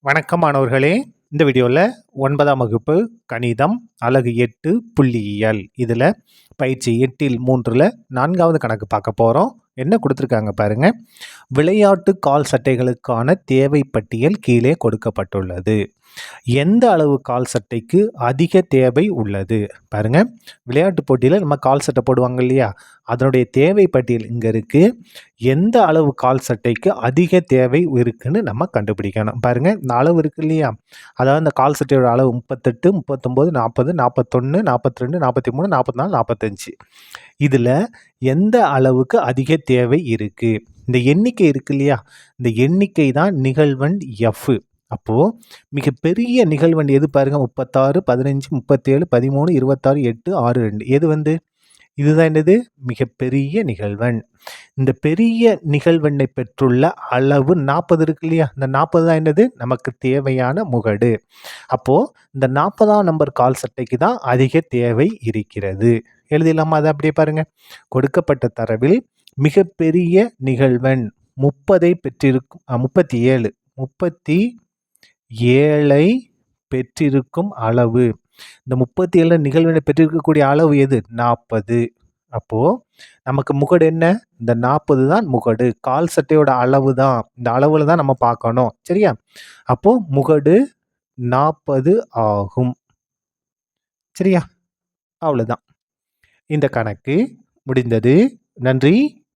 வணக்கம் மாணவர்களே. இந்த வீடியோவில் 9ஆம் வகுப்பு கணிதம் அலகு 8 புள்ளியியல் இதில் பயிற்சி 8இல் 3ல் 4வது கணக்கு பார்க்க போகிறோம். என்ன கொடுத்துருக்காங்க பாருங்க. விளையாட்டு கால் சட்டைகளுக்கான தேவை பட்டியல் கீழே கொடுக்கப்பட்டுள்ளது. எந்த அளவு கால் சட்டைக்கு அதிக தேவை உள்ளது? பாருங்க, விளையாட்டு போட்டியில் நம்ம கால் சட்டை போடுவாங்க இல்லையா, அதனுடைய தேவை பட்டியல் இங்கே இருக்குது. எந்த அளவு கால் சட்டைக்கு அதிக தேவை இருக்குன்னு நம்ம கண்டுபிடிக்கணும். பாருங்க, இந்த அளவு இருக்கு இல்லையா, அதாவது இந்த கால் சட்டையோட அளவு 38, 39, 40, 41, 42, 43, 44, 45. இதில் எந்த அளவுக்கு அதிக தேவை இருக்குது? இந்த எண்ணிக்கை இருக்கு இல்லையா, இந்த எண்ணிக்கை தான் நிகழ்வெண் எஃப். அப்போது மிகப்பெரிய நிகழ்வெண் எது பாருங்க? 36, 15, 37, 13, 26, 8, 6, 2. எது இதுதான் என்னது? மிகப்பெரிய நிகழ்வெண். இந்த பெரிய நிகழ்வெண்ணை பெற்றுள்ள அளவு 40 இருக்கு இல்லையா, இந்த 40 தான் என்னது? நமக்கு தேவையான முகடு. அப்போது இந்த 40ஆம் நம்பர் கால் சட்டைக்கு தான் அதிக தேவை இருக்கிறது. எழுதிடலாமா? அதை அப்படியே பாருங்க. கொடுக்கப்பட்ட தரவில் மிகப்பெரிய நிகழ்வெண் 30ஐ பெற்றிருக்கும் 37ஐ பெற்றிருக்கும் அளவு. இந்த 37 நிகழ்வினை பெற்றிருக்கக்கூடிய அளவு எது? 40. அப்போது நமக்கு முகடு என்ன? இந்த 40 தான் முகடு. கால் சட்டையோட அளவு தான், இந்த அளவில் தான் நம்ம பார்க்கணும். சரியா? அப்போது முகடு 40 ஆகும். சரியா? அவ்வளோதான். இந்த கணக்கு முடிந்தது. நன்றி.